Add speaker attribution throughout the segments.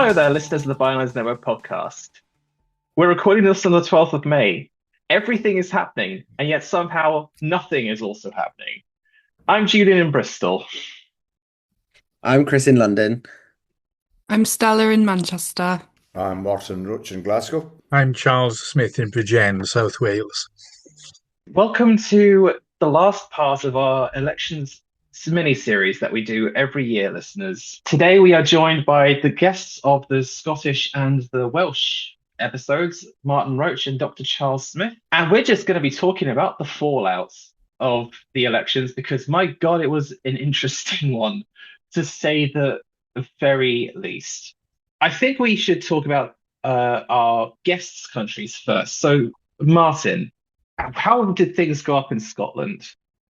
Speaker 1: Hello there, listeners of the Bylines Cymru podcast. We're recording this on the 12th of May. Everything is happening, and yet somehow nothing is also happening. I'm Julian in Bristol.
Speaker 2: I'm Chris in London.
Speaker 3: I'm Stella in Manchester.
Speaker 4: I'm Martin Roche in Glasgow.
Speaker 5: I'm Charles Smith in Bridgend, South Wales.
Speaker 1: Welcome to the last part of our elections mini-series that we do every year, listeners. Today we are joined by the guests of the Scottish and the Welsh episodes, Martin Roche and Dr. Charles Smith. And we're just going to be talking about the fallout of the elections because, my God, it was an interesting one, to say the very least. I think we should talk about our guests' countries first. So, Martin, how did things go up in Scotland?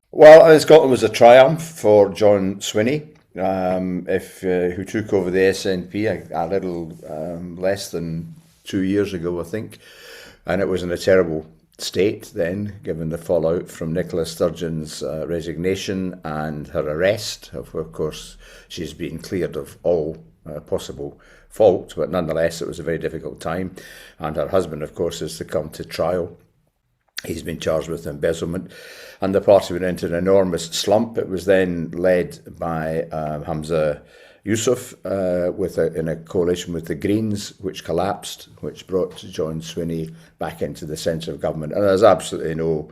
Speaker 4: Well, Scotland was a triumph for John Swinney, who took over the SNP a little less than 2 years ago, I think. And it was in a terrible state then, given the fallout from Nicola Sturgeon's resignation and her arrest. Of course, she's been cleared of all possible fault, but nonetheless, it was a very difficult time. And her husband, of course, is to come to trial. He's been charged with embezzlement, and the party went into an enormous slump. It was then led by Hamza Yousaf in a coalition with the Greens, which collapsed, which brought John Swinney back into the centre of government. And there's absolutely no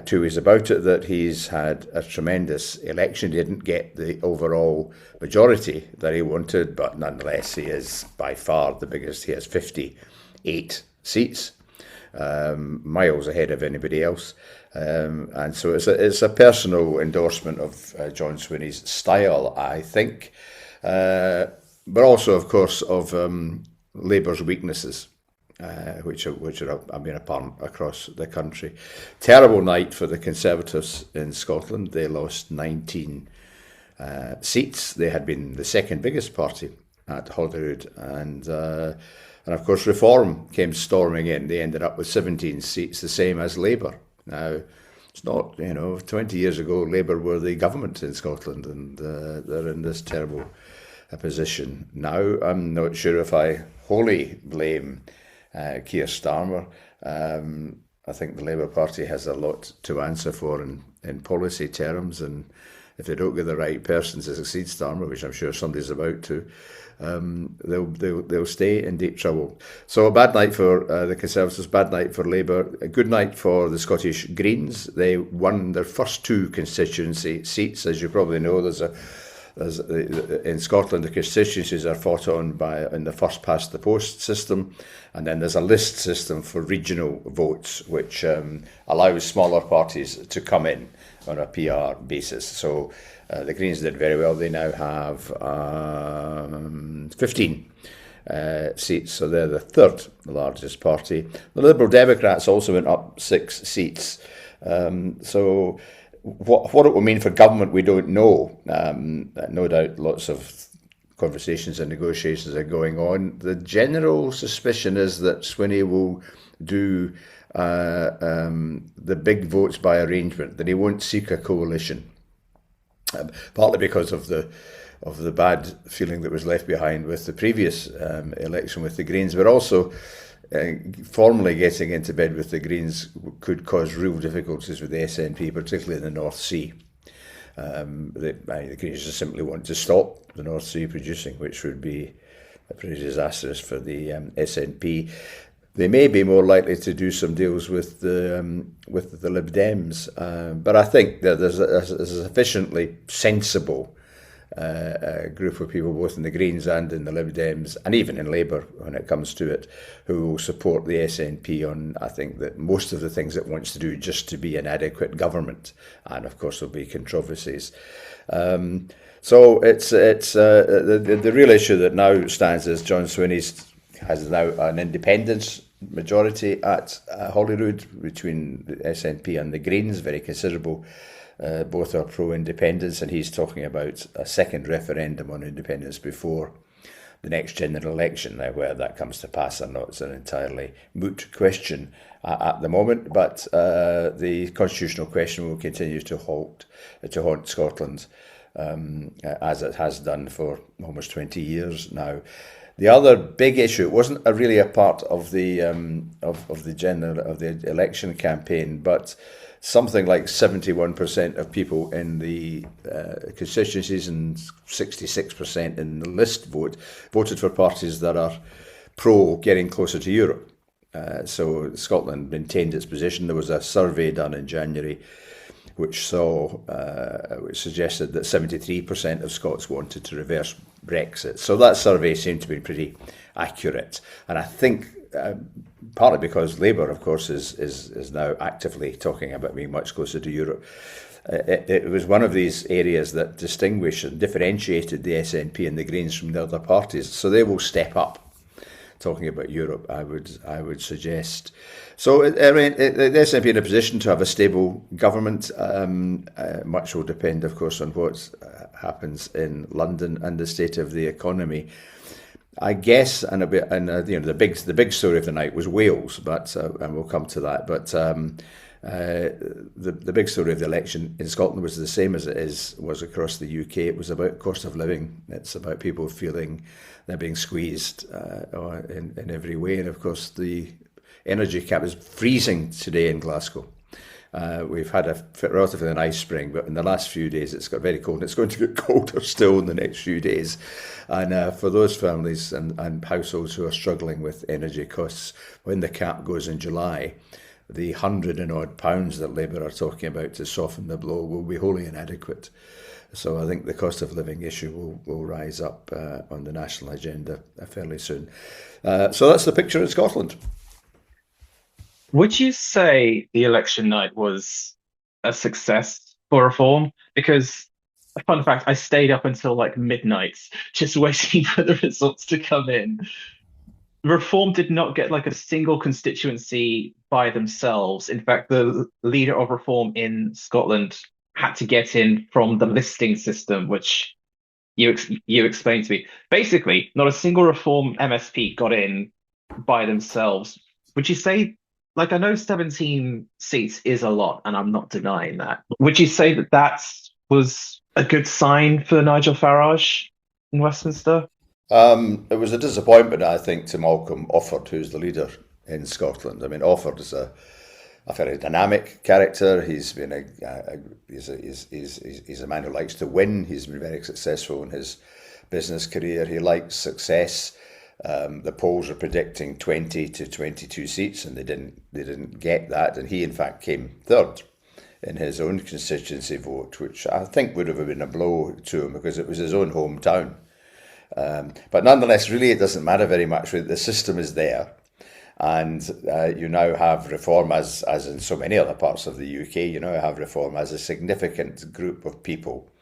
Speaker 4: two ways about it that he's had a tremendous election. He didn't get the overall majority that he wanted, but nonetheless, he is by far the biggest. He has 58 seats. Miles ahead of anybody else, and so it's a personal endorsement of John Swinney's style, I think, but also, of course, of Labour's weaknesses, which are being apparent across the country. Terrible night for the Conservatives in Scotland. They lost 19 seats. They had been the second biggest party at Holyrood, and of course, Reform came storming in. They ended up with 17 seats, the same as Labour. Now, it's not, 20 years ago, Labour were the government in Scotland, and they're in this terrible position now. I'm not sure if I wholly blame Keir Starmer. I think the Labour Party has a lot to answer for in policy terms, and if they don't get the right person to succeed Starmer, which I'm sure somebody's about to, they'll stay in deep trouble. So a bad night for the Conservatives, bad night for Labour, a good night for the Scottish Greens. They won their first two constituency seats. As you probably know, in Scotland, the constituencies are fought on in the first past the post system, and then there's a list system for regional votes, which allows smaller parties to come in on a PR basis. So the Greens did very well. They now have 15 seats, so they're the third largest party. The Liberal Democrats also went up 6 seats. So what it will mean for government, we don't know. No doubt lots of conversations and negotiations are going on. The general suspicion is that Swinney will do the big votes by arrangement, that he won't seek a coalition, partly because of the bad feeling that was left behind with the previous election with the Greens, but also formally getting into bed with the Greens could cause real difficulties with the SNP, particularly in the North Sea. The Greens just simply want to stop the North Sea producing, which would be pretty disastrous for the SNP. They may be more likely to do some deals with the Lib Dems, but I think that there's a sufficiently sensible group of people, both in the Greens and in the Lib Dems, and even in Labour when it comes to it, who will support the SNP on, I think, that most of the things it wants to do just to be an adequate government, and of course there'll be controversies. So it's the real issue that now stands is John Swinney has now an independence majority at Holyrood between the SNP and the Greens, very considerable. Both are pro-independence, and he's talking about a second referendum on independence before the next general election. Now, whether that comes to pass or not is an entirely moot question at the moment, but the constitutional question will continue to haunt Scotland as it has done for almost 20 years now. The other big issue, it wasn't really a part of the election campaign, but something like 71% of people in the constituencies and 66% in the list voted for parties that are pro getting closer to Europe. So Scotland maintained its position. There was a survey done in January which suggested that 73% of Scots wanted to reverse Brexit. So that survey seemed to be pretty accurate. And I think partly because Labour, of course, is now actively talking about being much closer to Europe. It was one of these areas that distinguished and differentiated the SNP and the Greens from the other parties. So they will step up talking about Europe, I would suggest. So the SNP in a position to have a stable government. Much will depend, of course, on what happens in London and the state of the economy. I guess, the big story of the night was Wales, but and we'll come to that. But the big story of the election in Scotland was the same as it was across the UK. It was about cost of living. It's about people feeling they're being squeezed in every way. And of course, the energy cap is freezing today in Glasgow. We've had a relatively nice spring, but in the last few days it's got very cold, and it's going to get colder still in the next few days. And for those families and households who are struggling with energy costs, when the cap goes in July, the £100 and odd that Labour are talking about to soften the blow will be wholly inadequate. So I think the cost of living issue will rise up on the national agenda fairly soon. So that's the picture in Scotland.
Speaker 1: Would you say the election night was a success for reform? Because, a fun fact, I stayed up until like midnight just waiting for the results to come in. Reform did not get like a single constituency by themselves. In fact, the leader of Reform in Scotland had to get in from the listing system, which you explained to me. Basically, not a single Reform MSP got in by themselves. Would you say, like, I know 17 seats is a lot, and I'm not denying that. Would you say that was a good sign for Nigel Farage in Westminster?
Speaker 4: It was a disappointment, I think, to Malcolm Offord, who's the leader in Scotland. I mean, Offord is a very dynamic character. He's been he's a man who likes to win. He's been very successful in his business career. He likes success. The polls are predicting 20 to 22 seats, and they didn't get that. And he, in fact, came third in his own constituency vote, which I think would have been a blow to him because it was his own hometown. But nonetheless, really, it doesn't matter very much. The system is there, and you now have Reform, as in so many other parts of the UK, you now have Reform as a significant group of people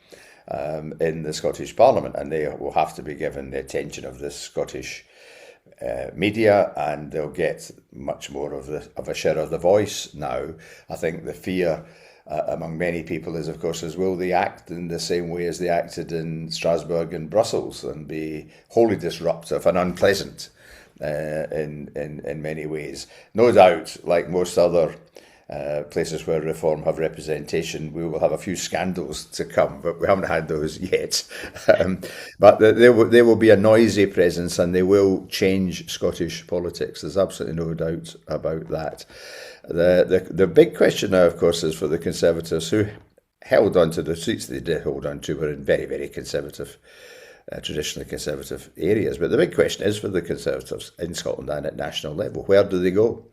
Speaker 4: in the Scottish Parliament, and they will have to be given the attention of the Scottish media, and they'll get much more of a share of the voice now. I think the fear among many people is, of course, will they act in the same way as they acted in Strasbourg and Brussels and be wholly disruptive and unpleasant in many ways. No doubt, like most other places where Reform have representation, we will have a few scandals to come, but we haven't had those yet. But there will be a noisy presence, and they will change Scottish politics. There's absolutely no doubt about that. The big question now, of course, is for the Conservatives, who held on to the seats they did hold on to, were in very, very conservative, traditionally conservative areas. But the big question is for the Conservatives in Scotland and at national level: where do they go?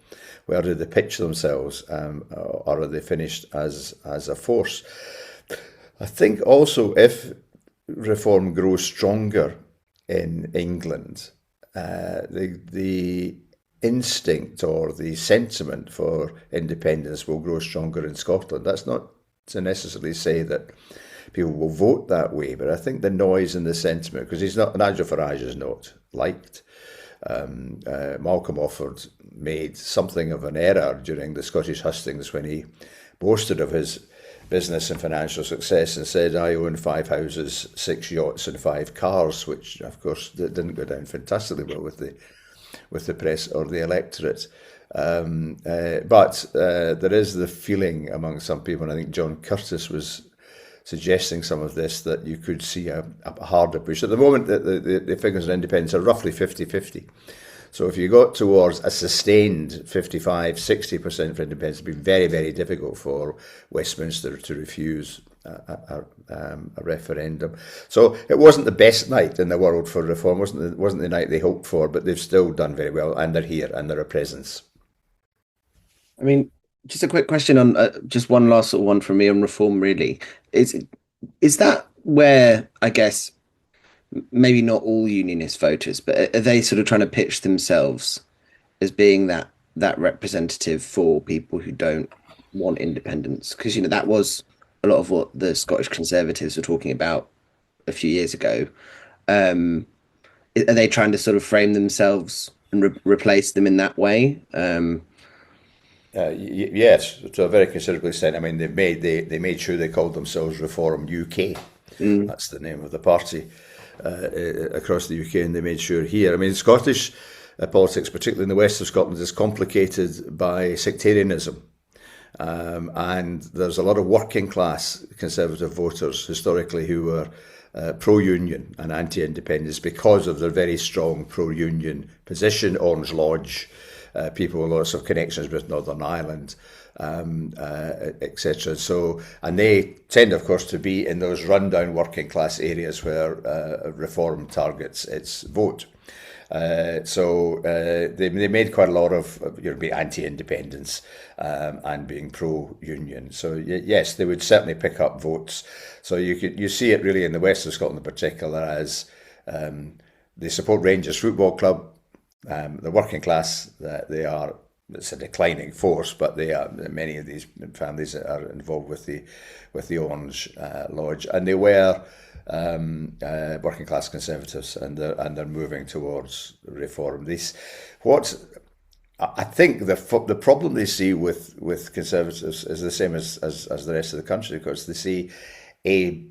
Speaker 4: Where do they pitch themselves, or are they finished as a force? I think also if Reform grows stronger in England, the instinct or the sentiment for independence will grow stronger in Scotland. That's not to necessarily say that people will vote that way, but I think the noise and the sentiment, because Nigel Farage is not liked. Malcolm Offord made something of an error during the Scottish hustings when he boasted of his business and financial success and said, I own 5 houses, 6 yachts and 5 cars, which of course didn't go down fantastically well with the press or the electorate. But there is the feeling among some people, and I think John Curtis was suggesting some of this, that you could see a harder push. At the moment, the figures on independence are roughly 50-50. So if you got towards a sustained 55-60% for independence, it'd be very, very difficult for Westminster to refuse a referendum. So it wasn't the best night in the world for reform. Wasn't the night they hoped for, but they've still done very well, and they're here and they're a presence.
Speaker 2: I mean, just a quick question on just one last sort of one from me on reform. Really, is that where, I guess, maybe not all unionist voters, but are they sort of trying to pitch themselves as being that representative for people who don't want independence? Because that was a lot of what the Scottish Conservatives were talking about a few years ago. Are they trying to sort of frame themselves and replace them in that way?
Speaker 4: Yes, to a very considerable extent. I mean, they made sure they called themselves Reform UK. That's the name of the party across the UK, and they made sure here. I mean, Scottish politics, particularly in the west of Scotland, is complicated by sectarianism. And there's a lot of working class Conservative voters historically who were pro-union and anti-independence because of their very strong pro-union position. Orange Lodge, people with lots of connections with Northern Ireland, etc. So, and they tend, of course, to be in those rundown working class areas where reform targets its vote. So they made quite a lot of being anti-independence and being pro-union. So yes, they would certainly pick up votes. So you see it really in the west of Scotland in particular as they support Rangers Football Club. The working class, it's a declining force, but many of these families are involved with the Orange Lodge, and they were working class Conservatives, and they're moving towards reform. I think the problem they see with Conservatives is the same as the rest of the country, because they see a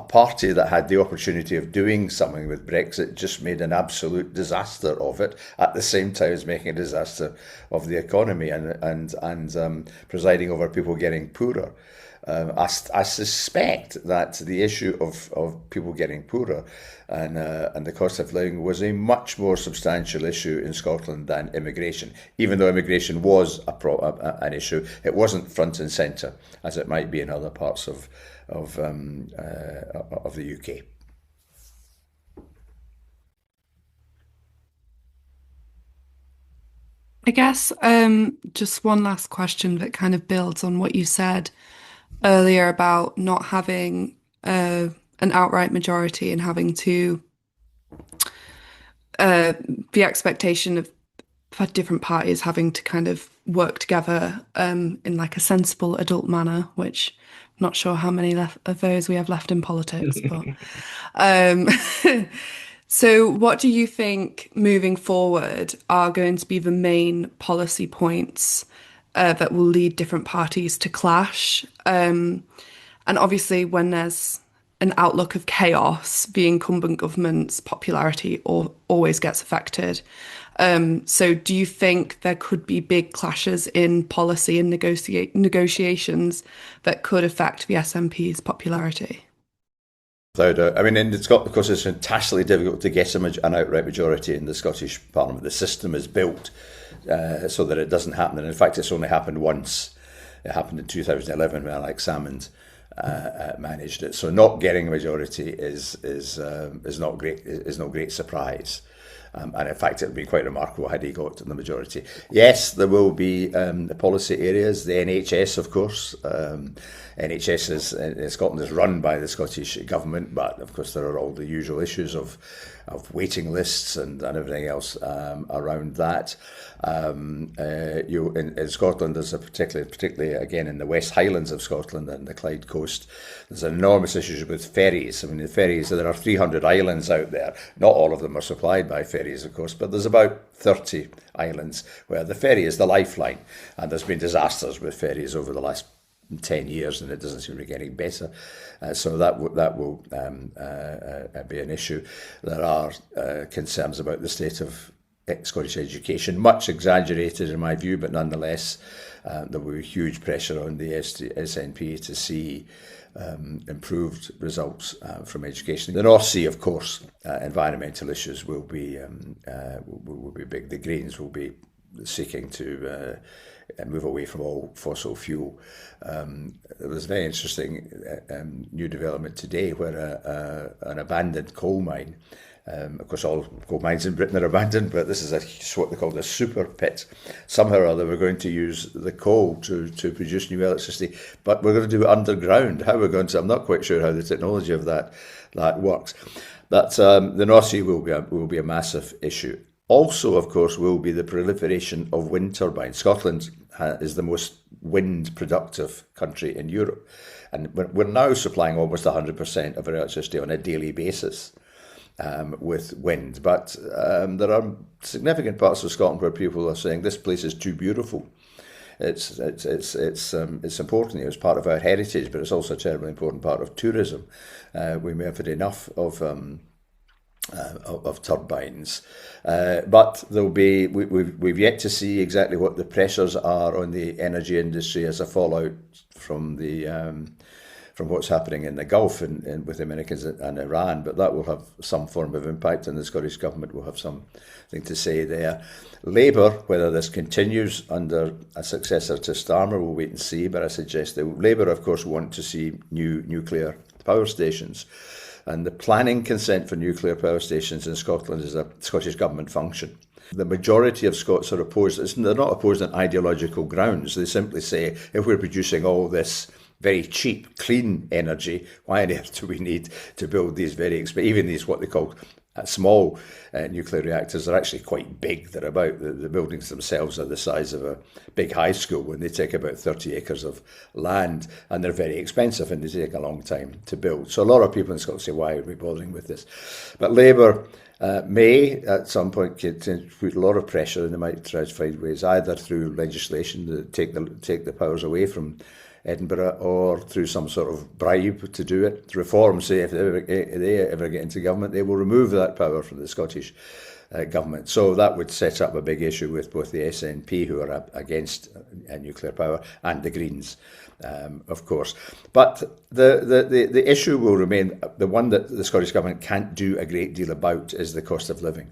Speaker 4: party that had the opportunity of doing something with Brexit just made an absolute disaster of it, at the same time as making a disaster of the economy and presiding over people getting poorer. I suspect that the issue of people getting poorer and the cost of living was a much more substantial issue in Scotland than immigration. Even though immigration was an issue, it wasn't front and centre as it might be in other parts of the UK.
Speaker 3: I guess just one last question that kind of builds on what you said earlier about not having an outright majority and having to the expectation of different parties having to kind of work together in like a sensible adult manner, which I'm not sure how many of those we have left in politics, but so what do you think moving forward are going to be the main policy points that will lead different parties to clash? And obviously when there's an outlook of chaos, the incumbent government's popularity always gets affected. So do you think there could be big clashes in policy and negotiations that could affect the SNP's popularity?
Speaker 4: Without doubt. I mean, in Scotland, of course, it's fantastically difficult to get an outright majority in the Scottish Parliament. The system is built so that it doesn't happen. And in fact, it's only happened once. It happened in 2011 when Alex Salmond managed it. So not getting a majority is not great. Is no great surprise. And in fact, it would be quite remarkable had he got the majority. Yes, there will be the policy areas, the NHS, of course. NHS in Scotland is run by the Scottish Government, but of course there are all the usual issues of waiting lists and everything else around that. In Scotland, there's particularly again in the West Highlands of Scotland and the Clyde coast, there's enormous issues with ferries. I mean, the ferries, there are 300 islands out there. Not all of them are supplied by ferries, of course, but there's about 30 islands where the ferry is the lifeline, and there's been disasters with ferries over the last 10 years, and it doesn't seem to be getting better. So that will be an issue. There are concerns about the state of Scottish education, much exaggerated in my view, but nonetheless, there will be huge pressure on the SNP to see improved results from education. The North Sea, of course, environmental issues will be big. The Greens will be seeking to move away from all fossil fuel. There was a very interesting new development today where an abandoned coal mine, of course all coal mines in Britain are abandoned, but this is what they call a super pit. Somehow or other we're going to use the coal to produce new electricity, but we're going to do it underground. How we're going to, I'm not quite sure how the technology of that works. But the North Sea will be a massive issue. Also, of course, will be the proliferation of wind turbines. Scotland is the most wind productive country in Europe, and we're now supplying almost 100% of our electricity on a daily basis with wind. But there are significant parts of Scotland where people are saying this place is too beautiful. It's important. It's part of our heritage, but it's also a terribly important part of tourism. We may have had enough of turbines, but there'll be. We've yet to see exactly what the pressures are on the energy industry as a fallout from what's happening in the Gulf and with the Americans and Iran. But that will have some form of impact, and the Scottish Government will have something to say there. Labour, whether this continues under a successor to Starmer, we'll wait and see. But I suggest that Labour, of course, want to see new nuclear power stations. And the planning consent for nuclear power stations in Scotland is a Scottish Government function. The majority of Scots are opposed. They're not opposed on ideological grounds. They simply say, if we're producing all this very cheap, clean energy, why on earth do we need to build these very expensive, even these what they call small nuclear reactors are actually quite big. They're about, the buildings themselves are the size of a big high school, and they take about 30 acres of land, and they're very expensive and they take a long time to build. So a lot of people in Scotland say, why are we bothering with this? But Labour may at some point put a lot of pressure, and they might try to find ways either through legislation to take the powers away from Edinburgh, or through some sort of bribe to do it. Reform, say, if they ever get into government, they will remove that power from the Scottish government. So that would set up a big issue with both the SNP, who are against nuclear power, and the Greens, of course. But the issue will remain, the one that the Scottish Government can't do a great deal about is the cost of living.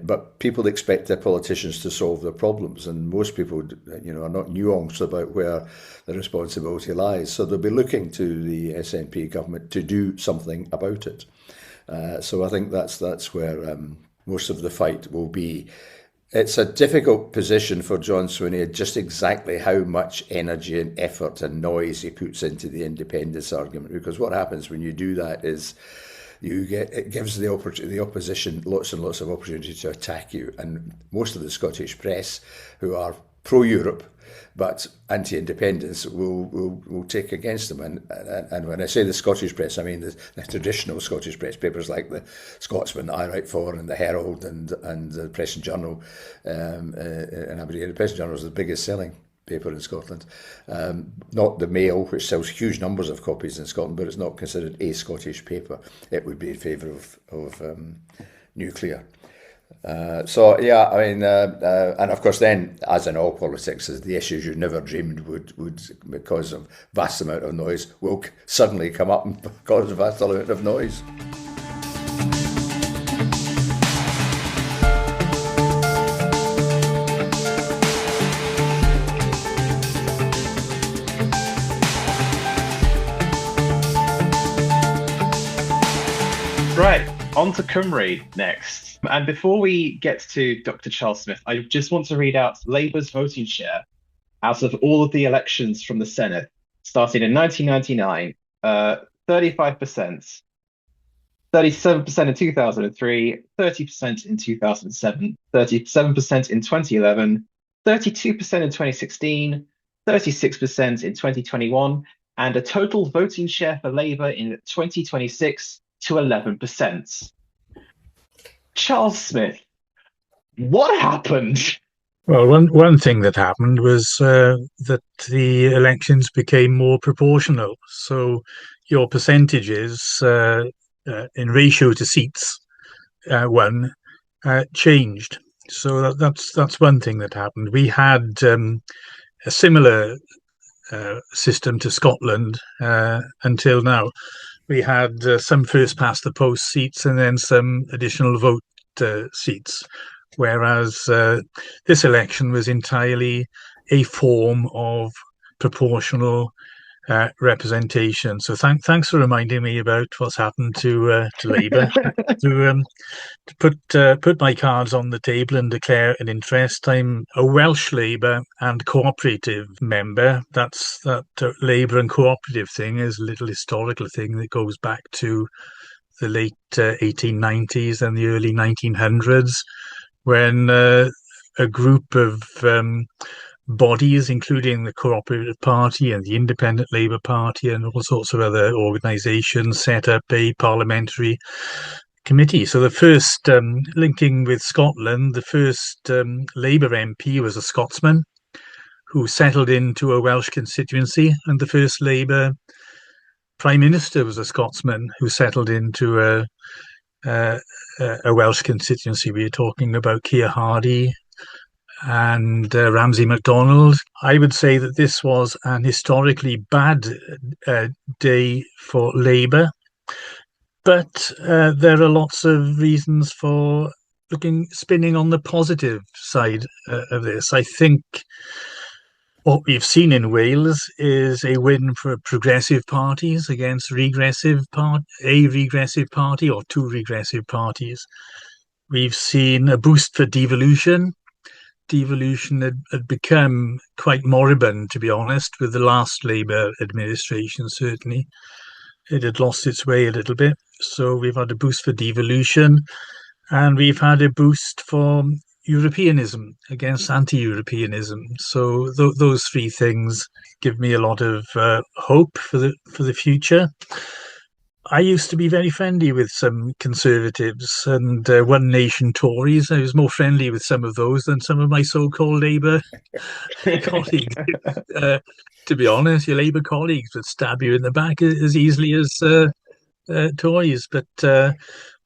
Speaker 4: But people expect their politicians to solve their problems, and most people, are not nuanced about where the responsibility lies. So they'll be looking to the SNP government to do something about it. So I think that's where most of the fight will be. It's a difficult position for John Swinney, just exactly how much energy and effort and noise he puts into the independence argument, because what happens when you do that is it gives the opposition lots and lots of opportunity to attack you, and most of the Scottish press, who are pro-Europe but anti-independence, will take against them. And when I say the Scottish press, I mean the traditional Scottish press, papers like the Scotsman that I write for, and the Herald, and the Press and Journal, and Aberdeen. The Press and Journal is the biggest selling paper in Scotland, not the Mail, which sells huge numbers of copies in Scotland, but it's not considered a Scottish paper. It would be in favour of nuclear. And of course then, as in all politics, the issues you never dreamed would because of vast amount of noise will suddenly come up and cause a vast amount of noise.
Speaker 1: Right, on to Cymru next. And before we get to Dr. Charles Smith, I just want to read out Labour's voting share out of all of the elections from the Senate, starting in 1999, 35%, 37% in 2003, 30% in 2007, 37% in 2011, 32% in 2016, 36% in 2021, and a total voting share for Labour in 2026 to 11%. Charles Smith, what happened?
Speaker 5: Well, one thing that happened was that the elections became more proportional. So your percentages in ratio to seats won changed. So that's one thing that happened. We had a similar system to Scotland until now. We had some first past the post seats and then some additional vote seats, whereas this election was entirely a form of proportional representation. So thanks for reminding me about what's happened to Labour. to put my cards on the table and declare an interest. I'm a Welsh Labour and Cooperative member. That's that Labour and Cooperative thing is a little historical thing that goes back to the late 1890s and the early 1900s, when a group of bodies, including the Cooperative Party and the Independent Labour Party and all sorts of other organisations, set up a parliamentary committee. So the first, linking with Scotland, the first Labour MP was a Scotsman who settled into a Welsh constituency, and the first Labour Prime Minister was a Scotsman who settled into a Welsh constituency. We are talking about Keir and Ramsay MacDonald. I would say that this was an historically bad day for Labour, but there are lots of reasons for spinning on the positive side of this. I think what we've seen in Wales is a win for progressive parties against a regressive party or two regressive parties. We've seen a boost for devolution. Devolution had become quite moribund, to be honest, with the last Labour administration, certainly. It had lost its way a little bit. So we've had a boost for devolution, and we've had a boost for Europeanism against anti-Europeanism. So those three things give me a lot of hope for the future. I used to be very friendly with some Conservatives and One Nation Tories. I was more friendly with some of those than some of my so-called Labour colleagues. To be honest, your Labour colleagues would stab you in the back as easily as Tories. But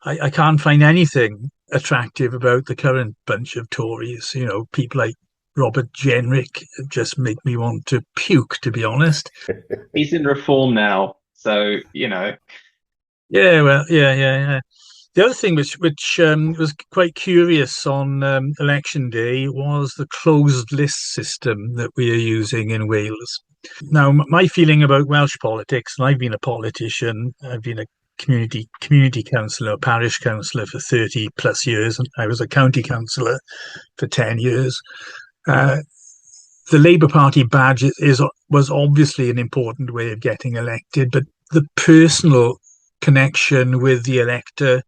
Speaker 5: I can't find anything attractive about the current bunch of Tories. You know, people like Robert Jenrick just make me want to puke, to be honest.
Speaker 1: He's in reform now, so, you know.
Speaker 5: Yeah, well, yeah. The other thing which was quite curious on election day was the closed list system that we are using in Wales. Now, my feeling about Welsh politics, and I've been a politician, I've been a community councillor, parish councillor for 30 plus years, and I was a county councillor for 10 years. The Labour Party badge was obviously an important way of getting elected, but the personal connection with the elector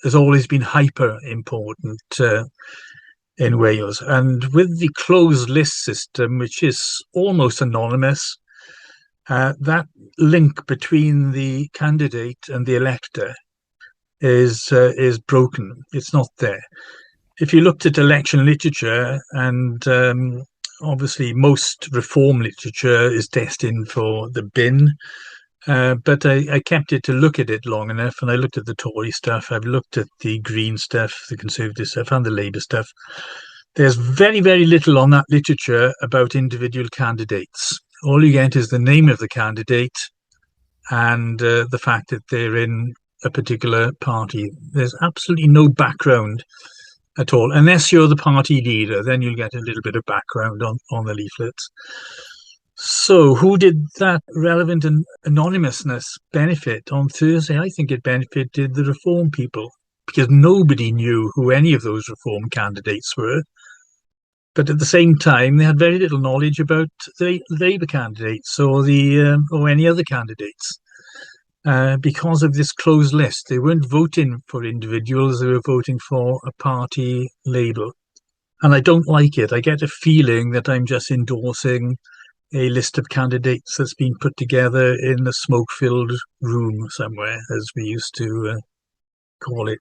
Speaker 5: has always been hyper important in Wales. And with the closed list system, which is almost anonymous, that link between the candidate and the elector is broken. It's not there. If you looked at election literature, and obviously most reform literature is destined for the bin, but I kept it to look at it long enough, and I looked at the Tory stuff, I've looked at the Green stuff, the Conservative stuff, and the Labour stuff. There's very, very little on that literature about individual candidates. All you get is the name of the candidate and the fact that they're in a particular party. There's absolutely no background at all. Unless you're the party leader, then you'll get a little bit of background on the leaflets. So who did that relevant and anonymousness benefit on Thursday? I think it benefited the reform people, because nobody knew who any of those reform candidates were. But at the same time, they had very little knowledge about the Labour candidates or any other candidates. Because of this closed list, they weren't voting for individuals, they were voting for a party label. And I don't like it. I get a feeling that I'm just endorsing a list of candidates that's been put together in a smoke-filled room somewhere, as we used to call it.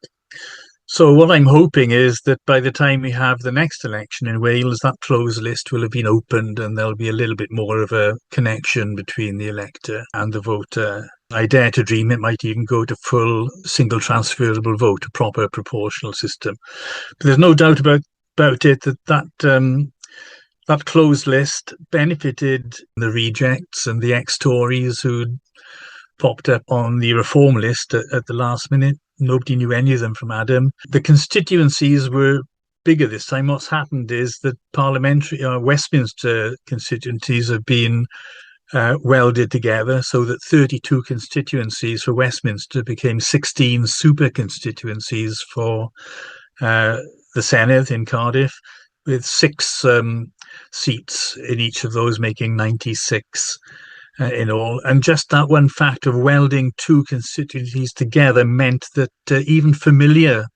Speaker 5: So what I'm hoping is that by the time we have the next election in Wales, that closed list will have been opened and there'll be a little bit more of a connection between the elector and the voter. I dare to dream it might even go to full single transferable vote, a proper proportional system. But there's no doubt about it that closed list benefited the rejects and the ex-Tories who popped up on the reform list at the last minute. Nobody knew any of them from Adam. The constituencies were bigger this time. What's happened is that parliamentary Westminster constituencies have been welded together so that 32 constituencies for Westminster became 16 super constituencies for the Senedd in Cardiff, with 6 seats in each of those, making 96 in all. And just that one fact of welding 2 constituencies together meant that even familiar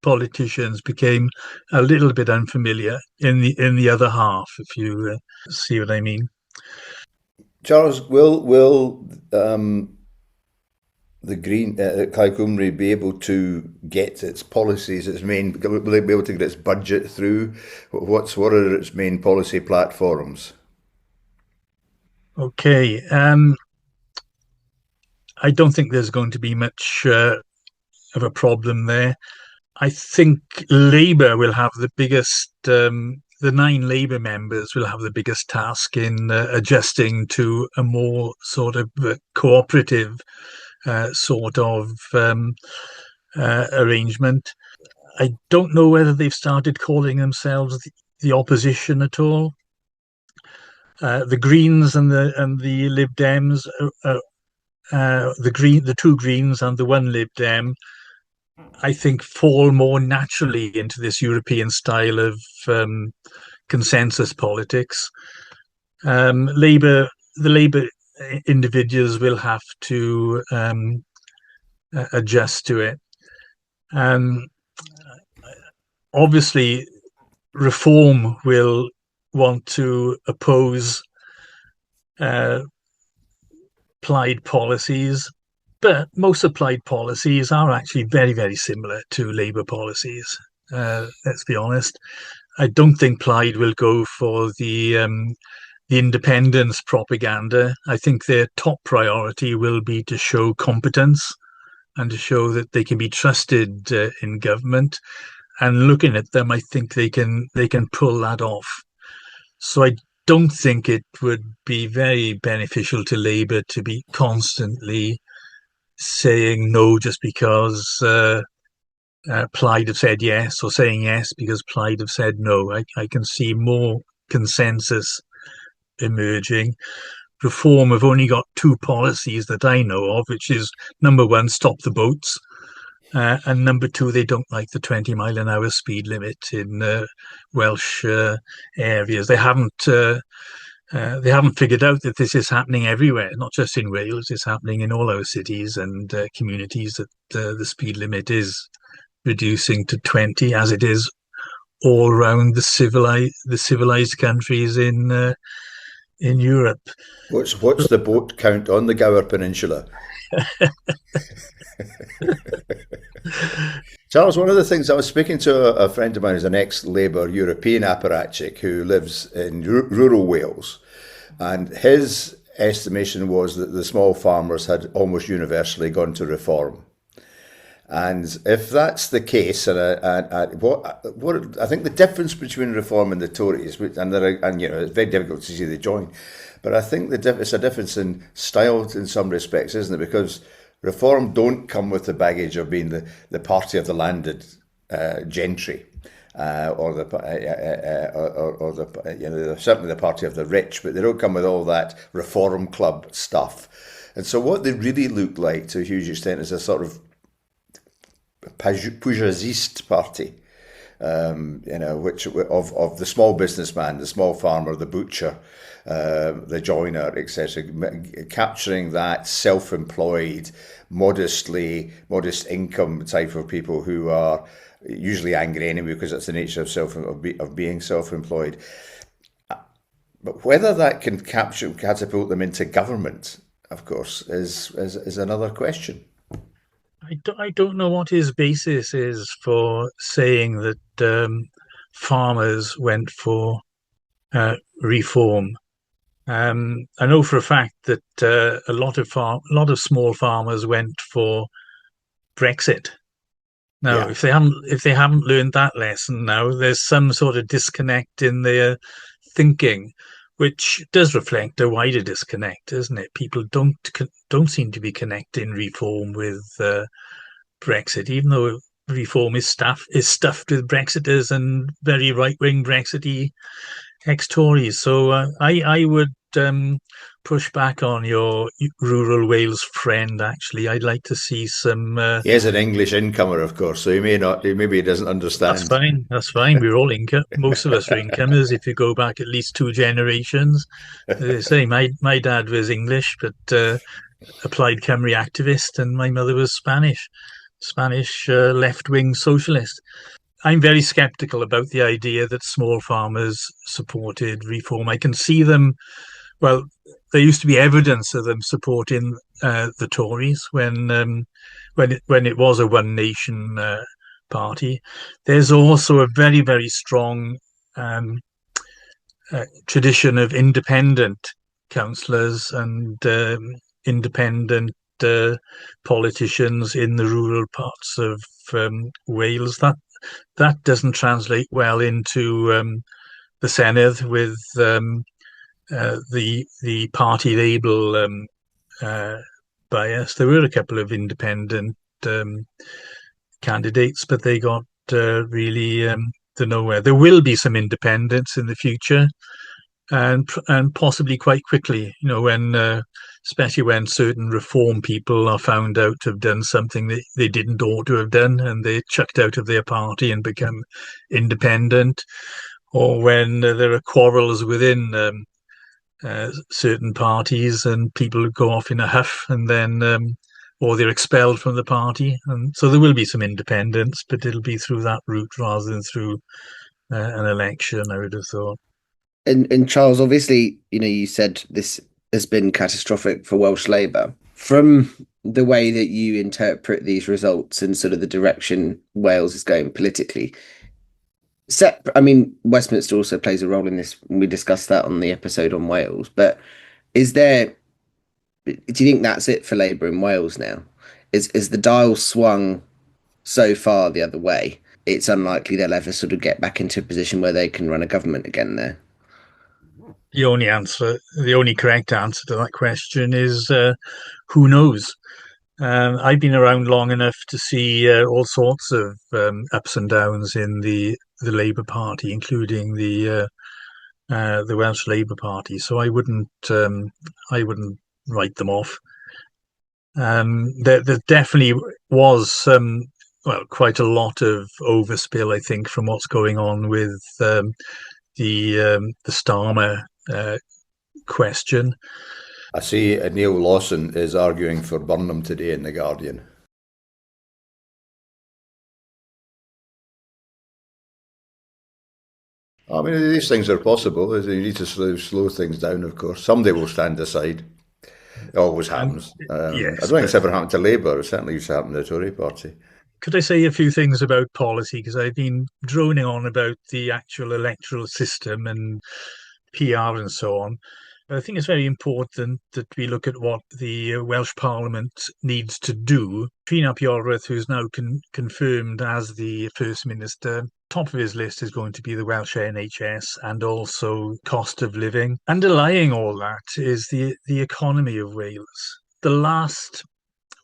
Speaker 5: politicians became a little bit unfamiliar in the other half, if you see what I mean.
Speaker 4: Charles, will the Green Plaid Cymru be able to get its policies, its main? Will it be able to get its budget through? What are its main policy platforms?
Speaker 5: Okay, I don't think there's going to be much of a problem there. I think Labour will have the biggest. The 9 Labour members will have the biggest task in adjusting to a more sort of cooperative sort of arrangement. I don't know whether they've started calling themselves the opposition at all. The Greens and the Lib Dems, the 2 Greens and the 1 Lib Dem, I think fall more naturally into this European style of consensus politics. The Labour individuals will have to adjust to it. Obviously, Reform will want to oppose Plaid policies, but most applied policies are actually very, very similar to Labour policies. Let's be honest. I don't think Plaid will go for the independence propaganda. I think their top priority will be to show competence and to show that they can be trusted in government. And looking at them, I think they can pull that off. So I don't think it would be very beneficial to Labour to be constantly saying no just because Plaid have said yes, or saying yes because Plaid have said no. I can see more consensus emerging. Reform have only got 2 policies that I know of, which is number 1, stop the boats, and number 2, they don't like the 20-mile-an-hour speed limit in Welsh areas. They haven't figured out that this is happening everywhere, not just in Wales. It's happening in all our cities and communities, that the speed limit is reducing to 20, as it is all around the civilized countries in Europe.
Speaker 4: What's the boat count on the Gower Peninsula? Charles, one of the things, I was speaking to a friend of mine who's an ex-Labour European apparatchik who lives in rural Wales, and his estimation was that the small farmers had almost universally gone to reform. And if that's the case, and what I think the difference between Reform and the Tories, and it's very difficult to see the join, but I think it's a difference in style in some respects, isn't it? Because Reform don't come with the baggage of being the party of the landed gentry, or certainly the party of the rich, but they don't come with all that Reform Club stuff. And so what they really look like to a huge extent is a sort of bourgeoisiste party, which of the small businessman, the small farmer, the butcher, the joiner, etc., capturing that self-employed, modest income type of people who are usually angry anyway because that's the nature of being self-employed. But whether that can catapult them into government, of course, is another question.
Speaker 5: I don't know what his basis is for saying that farmers went for reform. I know for a fact that a lot of small farmers went for Brexit. Now,
Speaker 4: Yeah.
Speaker 5: if they haven't learned that lesson now, there's some sort of disconnect in their thinking, which does reflect a wider disconnect, doesn't it? People don't seem to be connecting reform with Brexit, even though reform is stuffed with Brexiters and very right wing Brexity ex-Tories. So I would push back on your rural Wales friend. Actually, I'd like to see some.
Speaker 4: He is an English incomer, of course, so he may not. Maybe he doesn't
Speaker 5: That's
Speaker 4: understand.
Speaker 5: fine. That's fine. We're all income. Most of us are incomers. If you go back at least 2 generations, as I say, my dad was English, but applied Cymru activist, and my mother was Spanish left-wing socialist. I'm very sceptical about the idea that small farmers supported reform. I can see them. Well, there used to be evidence of them supporting the Tories when it was a one nation party. There's also a very very strong um, tradition of independent councillors and independent politicians in the rural parts of Wales. That doesn't translate well into the Senedd with the party label bias. There were a couple of independent candidates, but they got really to nowhere. There will be some independence in the future, and possibly quite quickly. You know, when especially when certain reform people are found out to have done something that they didn't ought to have done, and they're chucked out of their party and become independent, or when there are quarrels within certain parties and people go off in a huff and then or they're expelled from the party, and so there will be some independence, but it'll be through that route rather than through an election, I would have thought.
Speaker 2: And Charles, obviously, you said this has been catastrophic for Welsh Labour. From the way that you interpret these results and sort of the direction Wales is going politically, I mean, Westminster also plays a role in this. We discussed that on the episode on Wales. But is there, do you think that's it for Labour in Wales now? Is the dial swung so far the other way? It's unlikely they'll ever sort of get back into a position where they can run a government again there.
Speaker 5: The only correct answer to that question is who knows. I've been around long enough to see all sorts of ups and downs in the Labour Party, including the Welsh Labour Party. So I wouldn't write them off. There definitely was quite a lot of overspill, I think, from what's going on with the Starmer question.
Speaker 4: I see Neil Lawson is arguing for Burnham today in The Guardian. I mean, these things are possible. You need to slow things down, of course. Somebody will stand aside. It always happens.
Speaker 5: Yes,
Speaker 4: I don't think it's ever happened to Labour. It certainly used to happen to the Tory party.
Speaker 5: Could I say a few things about policy? Because I've been droning on about the actual electoral system and PR and so on. I think it's very important that we look at what the Welsh Parliament needs to do. Fianna Fáil, who's now confirmed as the First Minister, top of his list is going to be the Welsh NHS and also cost of living. Underlying all that is the economy of Wales. The last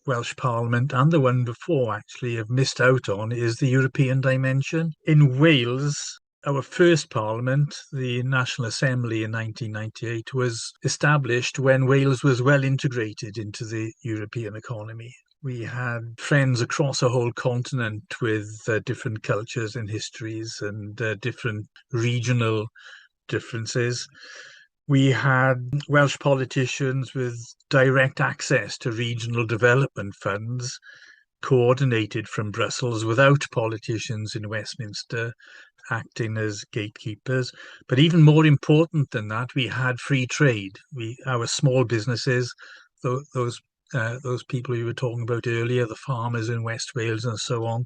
Speaker 5: Welsh Parliament and the one before actually have missed out on is the European dimension. In Wales, our first parliament, the National Assembly in 1998, was established when Wales was well integrated into the European economy. We had friends across a whole continent with different cultures and histories and different regional differences. We had Welsh politicians with direct access to regional development funds coordinated from Brussels without politicians in Westminster acting as gatekeepers. But even more important than that, we had free trade. Our small businesses, those those people you were talking about earlier, the farmers in West Wales and so on,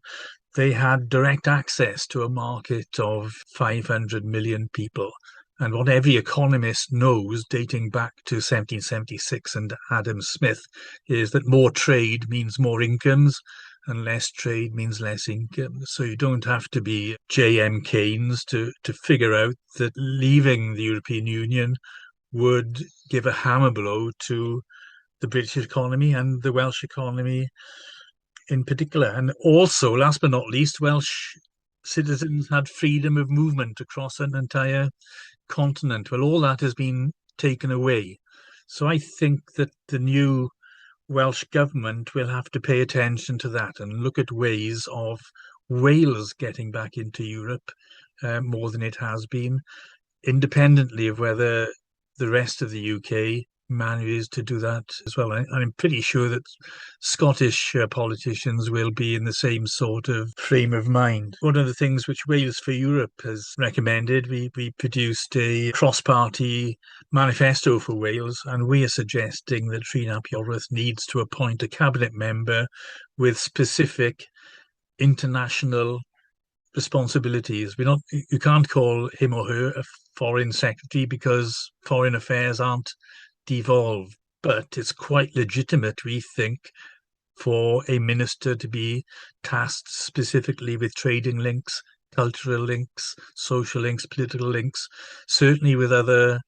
Speaker 5: they had direct access to a market of 500 million people. And what every economist knows, dating back to 1776 and Adam Smith, is that more trade means more incomes and less trade means less income. So you don't have to be J.M. Keynes to figure out that leaving the European Union would give a hammer blow to the British economy and the Welsh economy in particular. And also, last but not least, Welsh citizens had freedom of movement across an entire continent. Well, all that has been taken away. So I think that the new Welsh government will have to pay attention to that and look at ways of Wales getting back into Europe more than it has been, independently of whether the rest of the UK manages to do that as well. I'm pretty sure that Scottish politicians will be in the same sort of frame of mind. One of the things which Wales for Europe has recommended, we produced a cross-party manifesto for Wales, and we are suggesting that Trina Ap-Iorwerth needs to appoint a cabinet member with specific international responsibilities. You can't call him or her a foreign secretary because foreign affairs aren't devolved, but it's quite legitimate, we think, for a minister to be tasked specifically with trading links, cultural links, social links, political links, certainly with other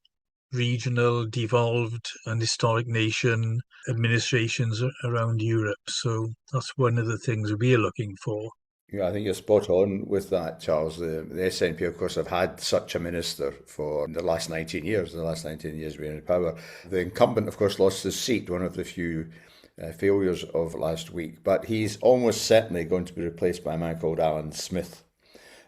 Speaker 5: regional, devolved and historic nation administrations around Europe. So that's one of the things we're looking for.
Speaker 4: Yeah, I think you're spot on with that, Charles. The SNP, of course, have had such a minister for the last 19 years. The last 19 years we're in power. The incumbent, of course, lost his seat, one of the few failures of last week. But he's almost certainly going to be replaced by a man called Alan Smith.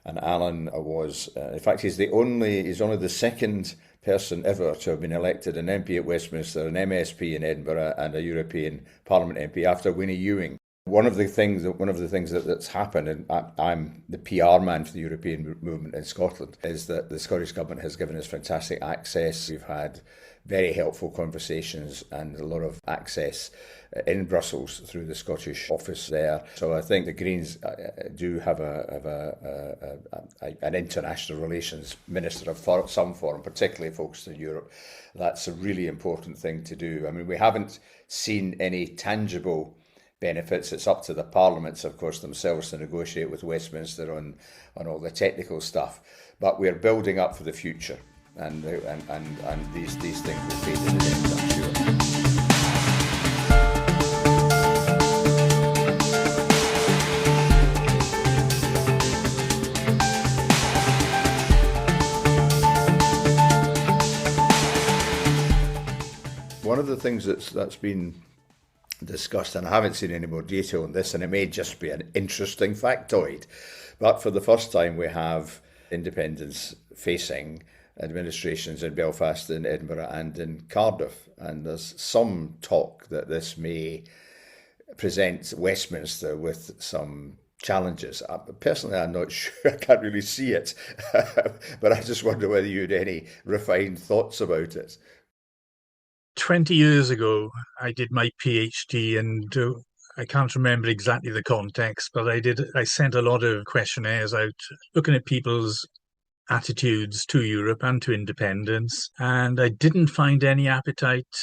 Speaker 4: And Alan was, in fact, he's only the second person ever to have been elected an MP at Westminster, an MSP in Edinburgh, and a European Parliament MP after Winnie Ewing. One of the things that's happened, and I'm the PR man for the European movement in Scotland, is that the Scottish Government has given us fantastic access. We've had very helpful conversations and a lot of access in Brussels through the Scottish office there. So I think the Greens do have an international relations minister of some form, particularly focused on Europe. That's a really important thing to do. I mean, we haven't seen any tangible benefits. It's up to the parliaments, of course, themselves to negotiate with Westminster on all the technical stuff. But we're building up for the future, and these things will fade in the end, I'm sure. One of the things that's been discussed, and I haven't seen any more detail on this, and it may just be an interesting factoid, but for the first time we have independents facing administrations in Belfast, in Edinburgh and in Cardiff, and there's some talk that this may present Westminster with some challenges. Personally, I'm not sure, I can't really see it, but I just wonder whether you had any refined thoughts about it.
Speaker 5: 20 years ago, I did my PhD, and I can't remember exactly the context, but I sent a lot of questionnaires out looking at people's attitudes to Europe and to independence, and I didn't find any appetite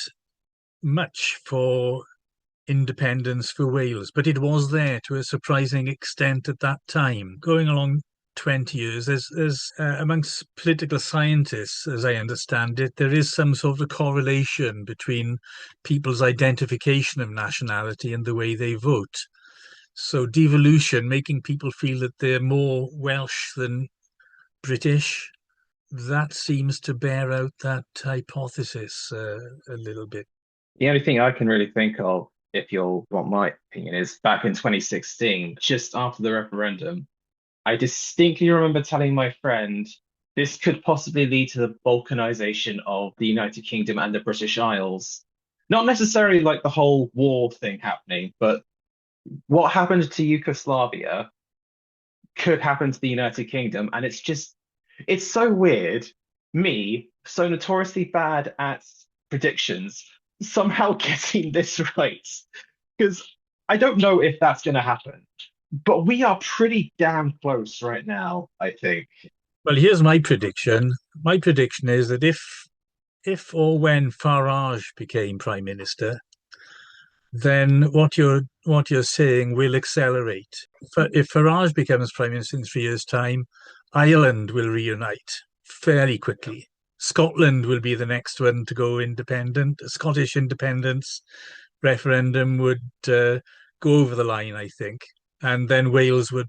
Speaker 5: much for independence for Wales, but it was there to a surprising extent at that time. Going along 20 years, there's amongst political scientists, as I understand it, there is some sort of correlation between people's identification of nationality and the way they vote. So devolution, making people feel that they're more Welsh than British, that seems to bear out that hypothesis a little bit.
Speaker 1: The only thing I can really think of, if you'll want my opinion, is back in 2016, just after the referendum, I distinctly remember telling my friend this could possibly lead to the balkanization of the United Kingdom and the British Isles. Not necessarily like the whole war thing happening, but what happened to Yugoslavia could happen to the United Kingdom. And it's so weird. Me, so notoriously bad at predictions, somehow getting this right. Because I don't know if that's going to happen, but we are pretty damn close right now, I think.
Speaker 5: Well, here's my prediction. My prediction is that if or when Farage became Prime Minister, then what you're saying will accelerate. If Farage becomes Prime Minister in 3 years' time, Ireland will reunite fairly quickly. Scotland will be the next one to go independent. A Scottish independence referendum would go over the line, I think, and then Wales would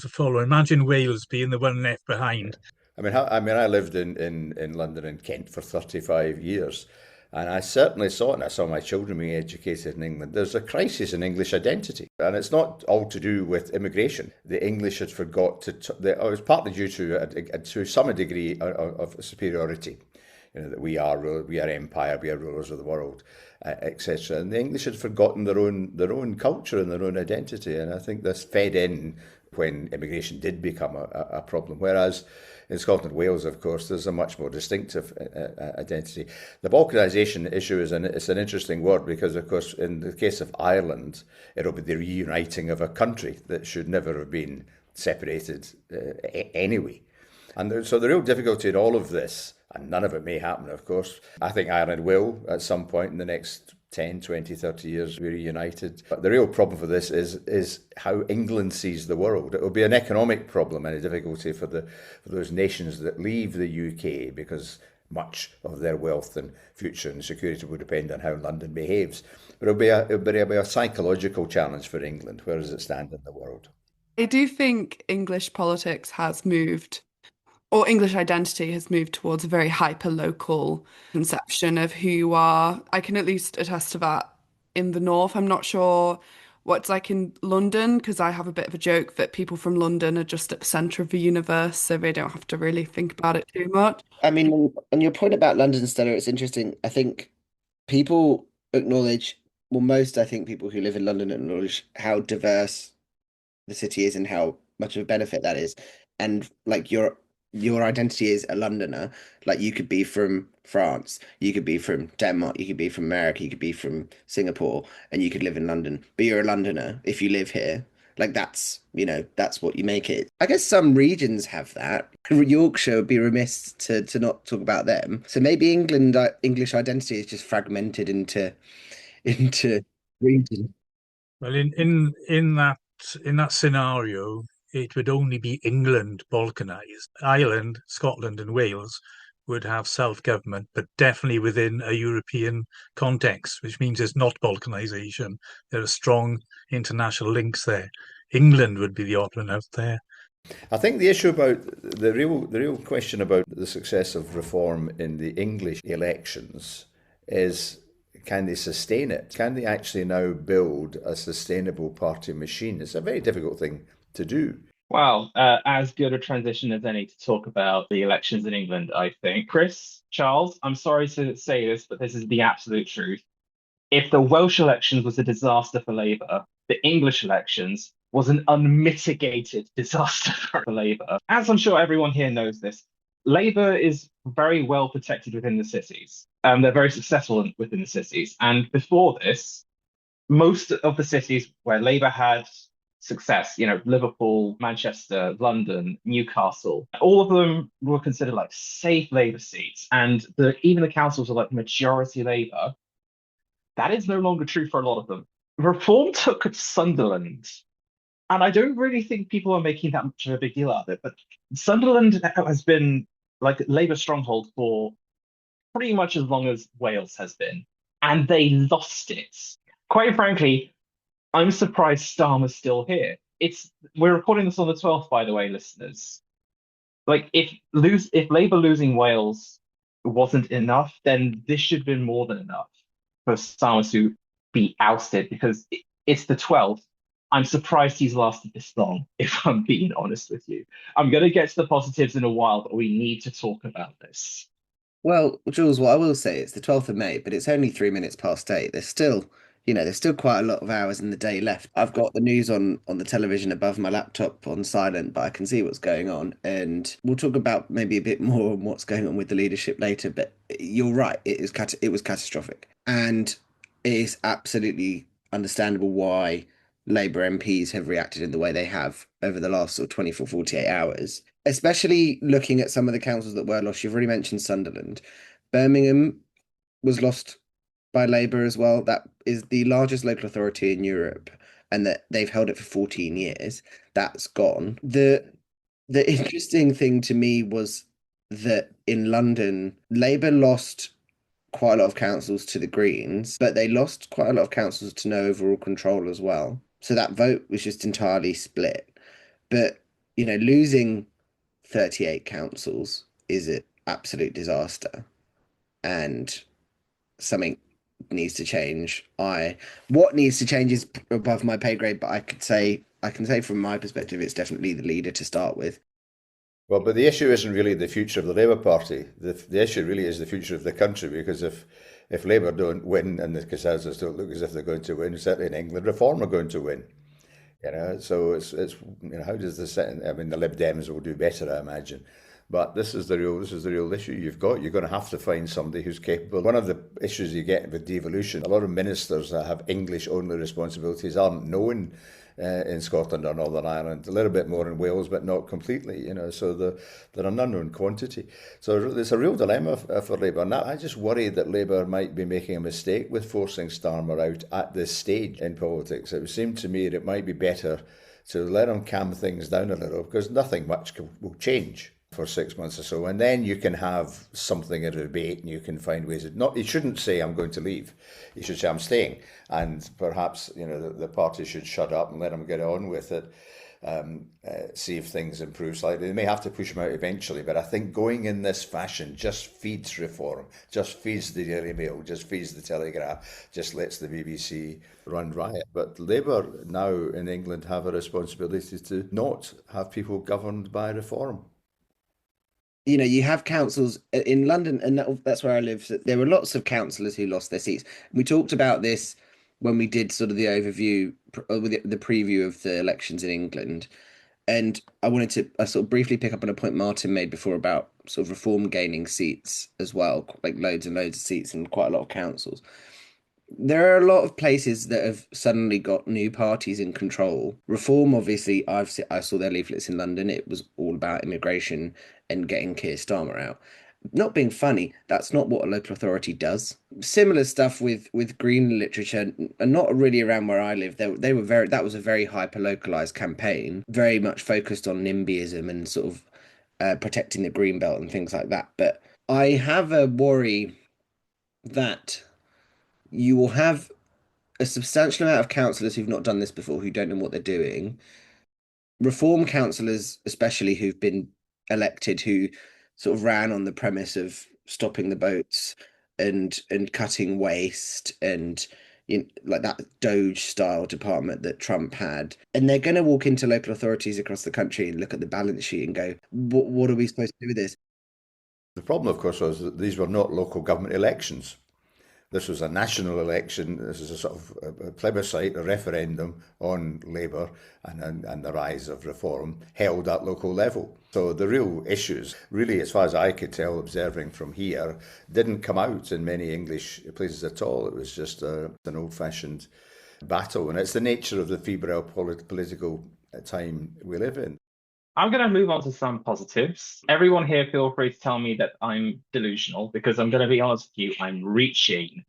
Speaker 5: follow. Imagine Wales being the one left behind.
Speaker 4: I lived in London and Kent for 35 years, and I certainly saw it, and I saw my children being educated in England. There's a crisis in English identity, and it's not all to do with immigration. The English had forgot it was partly due to some degree of superiority. That we are empire, we are rulers of the world, etc. And the English had forgotten their own culture and their own identity, and I think this fed in when immigration did become a problem. Whereas in Scotland and Wales, of course, there's a much more distinctive identity. The balkanisation issue it's an interesting word because, of course, in the case of Ireland, it'll be the reuniting of a country that should never have been separated anyway. And so the real difficulty in all of this, and none of it may happen, of course, I think Ireland will, at some point in the next 10, 20, 30 years, be reunited. But the real problem for this is how England sees the world. It will be an economic problem and a difficulty for those nations that leave the UK because much of their wealth and future and security will depend on how London behaves. But it'll be a psychological challenge for England. Where does it stand in the world?
Speaker 3: I do think English politics has moved, or English identity has moved towards a very hyper-local conception of who you are. I can at least attest to that in the north. I'm not sure what it's like in London, because I have a bit of a joke that people from London are just at the centre of the universe, so they don't have to really think about it too much.
Speaker 2: I mean, on your point about London, Stella, it's interesting. I think people acknowledge, well, most, I think, people who live in London acknowledge how diverse the city is and how much of a benefit that is. And like your identity is a Londoner. Like you could be from France, you could be from Denmark, you could be from America, you could be from Singapore, and you could live in London. But you're a Londoner if you live here. Like that's what you make it. I guess some regions have that. Yorkshire would be remiss to not talk about them. So maybe English identity is just fragmented into regions.
Speaker 5: Well, in that scenario, it would only be England balkanised. Ireland, Scotland, and Wales would have self-government, but definitely within a European context, which means it's not balkanisation. There are strong international links there. England would be the odd one out there.
Speaker 4: I think the issue about the real question about the success of reform in the English elections is, can they sustain it? Can they actually now build a sustainable party machine? It's a very difficult thing to do.
Speaker 1: Well, as good a transition as any to talk about the elections in England, I think. Chris, Charles, I'm sorry to say this, but this is the absolute truth. If the Welsh elections was a disaster for Labour, the English elections was an unmitigated disaster for Labour. As I'm sure everyone here knows this, Labour is very well protected within the cities. They're very successful within the cities. And before this, most of the cities where Labour had success, Liverpool, Manchester, London, Newcastle, all of them were considered like safe Labour seats. And even the councils were like majority Labour. That is no longer true for a lot of them. Reform took Sunderland, and I don't really think people are making that much of a big deal out of it, but Sunderland has been like Labour stronghold for pretty much as long as Wales has been, and they lost it. Quite frankly, I'm surprised Starmer's still here. We're recording this on the 12th, by the way, listeners. Like if Labour losing Wales wasn't enough, then this should have been more than enough for Starmer to be ousted, because it's the 12th. I'm surprised he's lasted this long, if I'm being honest with you. I'm going to get to the positives in a while, but we need to talk about this.
Speaker 2: Well, Jules, what I will say, it's the 12th of May, but it's only 3 minutes past 8. There's still there's still quite a lot of hours in the day left. I've got the news on the television above my laptop on silent, but I can see what's going on. And we'll talk about maybe a bit more on what's going on with the leadership later. But you're right, it was catastrophic. And it is absolutely understandable why Labour MPs have reacted in the way they have over the last sort of 24, 48 hours, especially looking at some of the councils that were lost. You've already mentioned Sunderland. Birmingham was lost by Labour as well. That is the largest local authority in Europe, and that they've held it for 14 years. That's gone. The interesting thing to me was that in London, Labour lost quite a lot of councils to the Greens, but they lost quite a lot of councils to no overall control as well. So that vote was just entirely split. But, losing 38 councils is an absolute disaster. And something needs to change. What needs to change is above my pay grade, but I can say from my perspective, it's definitely the leader to start with.
Speaker 4: Well, but the issue isn't really the future of the Labour Party. The issue really is the future of the country, because if Labour don't win and the Conservatives don't look as if they're going to win, certainly in England, Reform are going to win. So it's how does this? I mean, the Lib Dems will do better, I imagine. But this is the real issue you're going to have to find somebody who's capable. One of the issues you get with devolution, a lot of ministers that have English only responsibilities aren't known in Scotland or Northern Ireland. A little bit more in Wales, but not completely. So they're an unknown quantity. So there's a real dilemma for Labour. And I just worry that Labour might be making a mistake with forcing Starmer out at this stage in politics. It would seem to me that it might be better to let him calm things down a little, because nothing much will change for 6 months or so, and then you can have something at a debate, and you can find ways of not. He shouldn't say I'm going to leave. He should say I'm staying, and perhaps the party should shut up and let him get on with it. See if things improve slightly. They may have to push him out eventually, but I think going in this fashion just feeds Reform, just feeds the Daily Mail, just feeds the Telegraph, just lets the BBC run riot. But Labour now in England have a responsibility to not have people governed by Reform.
Speaker 2: You have councils in London, and that's where I live. So there were lots of councillors who lost their seats. We talked about this when we did sort of the overview, the preview of the elections in England. And I wanted to sort of briefly pick up on a point Martin made before about sort of Reform gaining seats as well, like loads and loads of seats in quite a lot of councils. There are a lot of places that have suddenly got new parties in control. Reform, obviously, I saw their leaflets in London. It was all about immigration and getting Keir Starmer out. Not being funny, that's not what a local authority does. Similar stuff with green literature, and not really around where I live. That was a very hyper localized campaign, very much focused on NIMBYism and sort of protecting the green belt and things like that. But I have a worry that you will have a substantial amount of councillors who've not done this before, who don't know what they're doing. Reform councillors, especially who've been elected, who sort of ran on the premise of stopping the boats and cutting waste and like that Doge style department that Trump had. And they're going to walk into local authorities across the country and look at the balance sheet and go, what are we supposed to do with this?
Speaker 4: The problem, of course, was that these were not local government elections. This was a national election. This is a sort of a plebiscite, a referendum on Labour and the rise of Reform held at local level. So the real issues, really, as far as I could tell, observing from here, didn't come out in many English places at all. It was just an old-fashioned battle. And it's the nature of the febrile political time we live in.
Speaker 1: I'm going to move on to some positives. Everyone here, feel free to tell me that I'm delusional, because I'm going to be honest with you, I'm reaching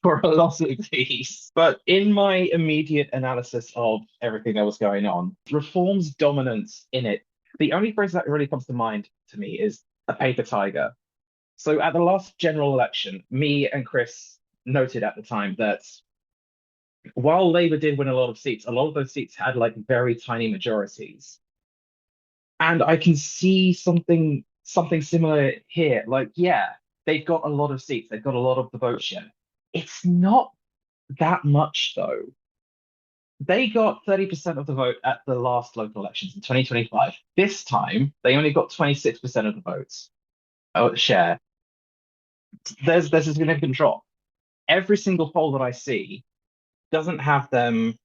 Speaker 1: for a lot of these. But in my immediate analysis of everything that was going on, Reform's dominance in it, the only phrase that really comes to mind to me is a paper tiger. So at the last general election, me and Chris noted at the time that while Labour did win a lot of seats, a lot of those seats had like very tiny majorities. And I can see something similar here. Like, yeah, they've got a lot of seats. They've got a lot of the vote share. It's not that much, though. They got 30% of the vote at the last local elections in 2025. This time, they only got 26% of the votes share. There's a significant drop. Every single poll that I see doesn't have them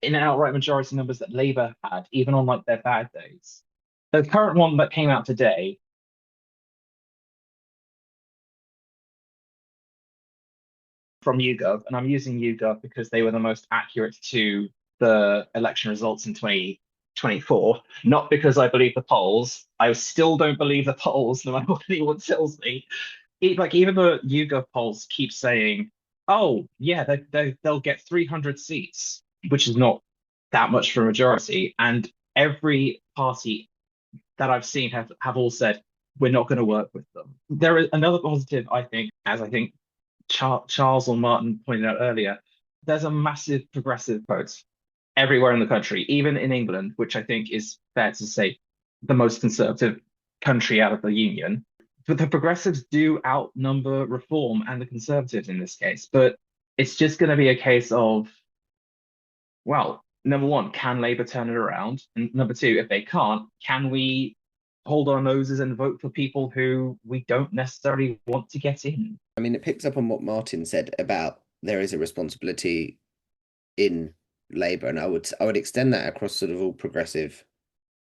Speaker 1: in outright majority numbers that Labour had, even on like their bad days. The current one that came out today from YouGov, and I'm using YouGov because they were the most accurate to the election results in 2024, not because I believe the polls. I still don't believe the polls, no matter what anyone tells me. Even the YouGov polls keep saying, "Oh, yeah, they'll get 300 seats," which is not that much for a majority. And every party that I've seen have all said, "We're not going to work with them." There is another positive, I think, as I think Charles or Martin pointed out earlier, there's a massive progressive vote everywhere in the country, even in England, which I think is fair to say the most conservative country out of the union. But the progressives do outnumber Reform and the Conservatives in this case. But it's just going to be a case of, well, number one, can Labour turn it around? And number two, if they can't, can we hold our noses and vote for people who we don't necessarily want to get in?
Speaker 2: I mean, it picks up on what Martin said about there is a responsibility in Labour, and I would extend that across sort of all progressive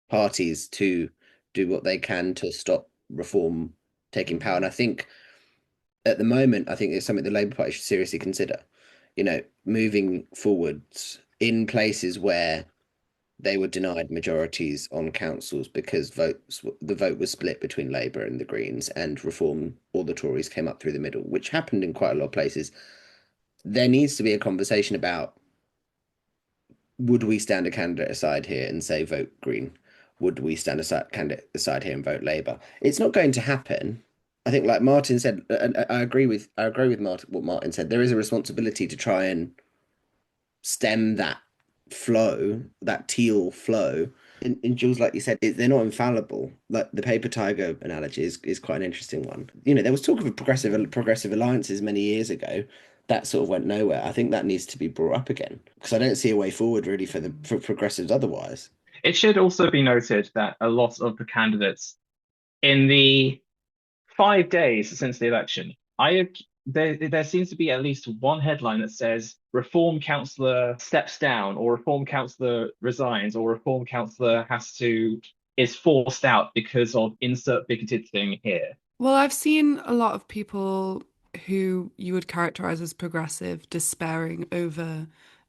Speaker 2: parties to do what they can to stop Reform taking power. And I think at the moment, I think it's something the Labour Party should seriously consider. Moving forwards in places where they were denied majorities on councils because the vote was split between Labour and the Greens, and Reform or the Tories came up through the middle, which happened in quite a lot of places. There needs to be a conversation about, would we stand a candidate aside here and say vote Green? Would we stand a candidate aside here and vote Labour? It's not going to happen. I think, like Martin said, and I agree with Martin, what Martin said. There is a responsibility to try and stem that flow, that teal flow. And Jules, like you said, they're not infallible. Like the paper tiger analogy is quite an interesting one. There was talk of progressive alliances many years ago. That sort of went nowhere. I think that needs to be brought up again because I don't see a way forward really for progressives otherwise.
Speaker 1: It should also be noted that a lot of the candidates in the 5 days since the election, there seems to be at least one headline that says Reform councillor steps down, or Reform councillor resigns, or Reform councillor is forced out because of insert bigoted thing here.
Speaker 3: Well, I've seen a lot of people who you would characterize as progressive despairing over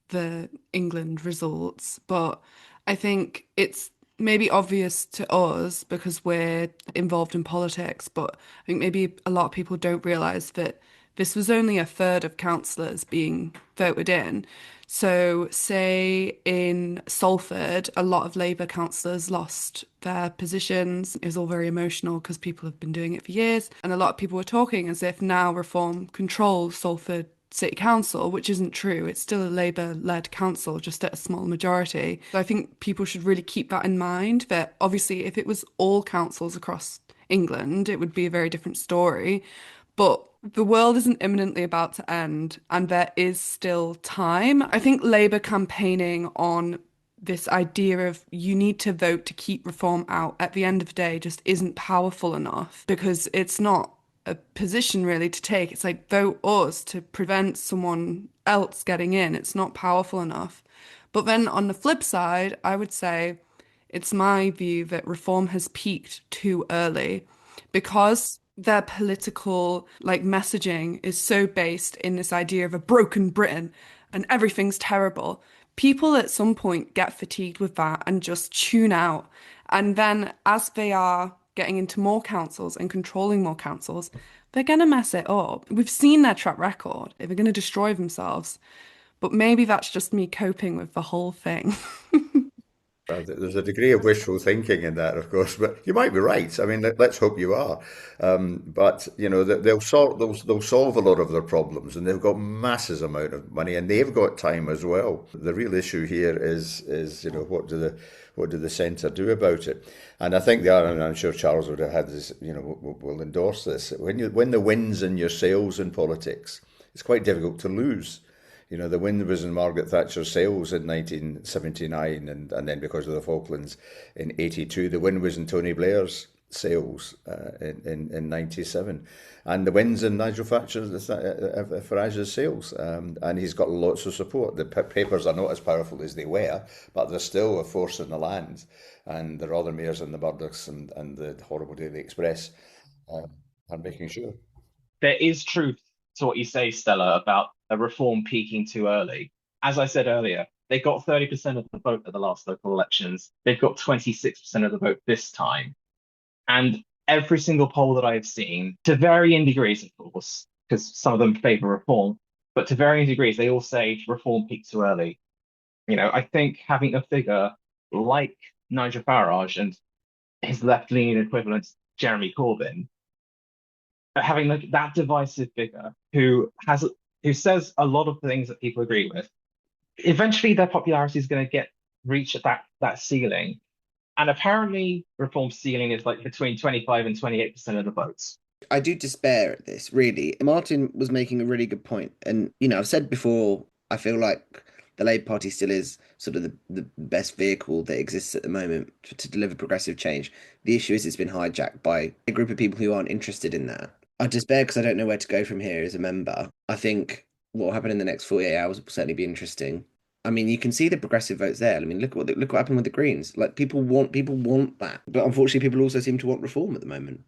Speaker 3: the England results, but I think it's maybe obvious to us because we're involved in politics, but I think maybe a lot of people don't realize that this was only a third of councillors being voted in. So, say in Salford, a lot of Labour councillors lost their positions. It was all very emotional because people have been doing it for years. And a lot of people were talking as if now Reform controls Salford City Council, which isn't true. It's still a Labour-led council, just at a small majority. So I think people should really keep that in mind, that obviously if it was all councils across England, it would be a very different story. But the world isn't imminently about to end, and there is still time. I think Labour campaigning on this idea of you need to vote to keep Reform out at the end of the day just isn't powerful enough because it's not a position really to take. It's like vote us to prevent someone else getting in. It's not powerful enough. But then on the flip side, I would say it's my view that Reform has peaked too early because their political messaging is so based in this idea of a broken Britain and everything's terrible. People at some point get fatigued with that and just tune out. And then as they are getting into more councils and controlling more councils, they're going to mess it up. We've seen their track record. They're going to destroy themselves. But maybe that's just me coping with the whole thing.
Speaker 4: There's a degree of wishful thinking in that, of course, but you might be right. I mean, let's hope you are. But they'll solve a lot of their problems, and they've got masses amount of money, and they've got time as well. The real issue here is what do the centre do about it? And I think and I'm sure Charles would have had this, will endorse this. When the wind's in your sails in politics, it's quite difficult to lose. The wind was in Margaret Thatcher's sails in 1979, and then because of the Falklands in 82, the wind was in Tony Blair's sales in '97, and the wins in Nigel Farage's sales, and he's got lots of support. The papers are not as powerful as they were, but they're still a force in the land, and the Rothermeres and the Murdochs and the horrible Daily Express are making sure.
Speaker 1: There is truth to what you say, Stella, about a reform peaking too early. As I said earlier, they got 30% of the vote at the last local elections. They've got 26% of the vote this time. And every single poll that I've seen, to varying degrees, of course, because some of them favour reform, but to varying degrees, they all say reform peaked too early. I think having a figure like Nigel Farage and his left-leaning equivalent, Jeremy Corbyn, having that divisive figure who says a lot of things that people agree with, eventually their popularity is going to reach that ceiling. And apparently Reform's ceiling is like between 25 and 28% of the votes.
Speaker 2: I do despair at this, really. Martin was making a really good point. And, I've said before, I feel like the Labour Party still is sort of the best vehicle that exists at the moment to deliver progressive change. The issue is it's been hijacked by a group of people who aren't interested in that. I despair because I don't know where to go from here as a member. I think what will happen in the next 48 hours will certainly be interesting. I mean, you can see the progressive votes there. I mean, look what happened with the Greens. Like people want that, but unfortunately, people also seem to want reform at the moment.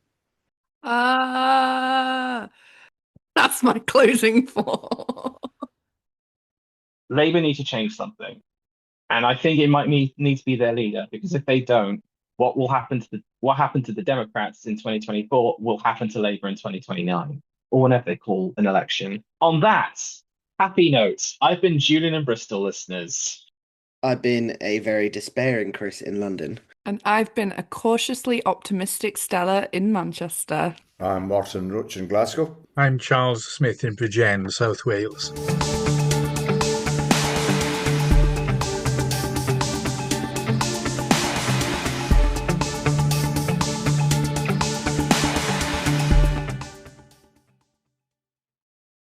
Speaker 3: That's my closing thought.
Speaker 1: Labour need to change something, and I think it might need to be their leader, because if they don't, what happened to the Democrats in 2024 will happen to Labour in 2029, or whenever they call an election. On that happy note, I've been Julian in Bristol, listeners.
Speaker 2: I've been a very despairing Chris in London.
Speaker 3: And I've been a cautiously optimistic Stella in Manchester.
Speaker 4: I'm Martin Roche in Glasgow.
Speaker 5: I'm Charles Smith in Bridgend, South Wales.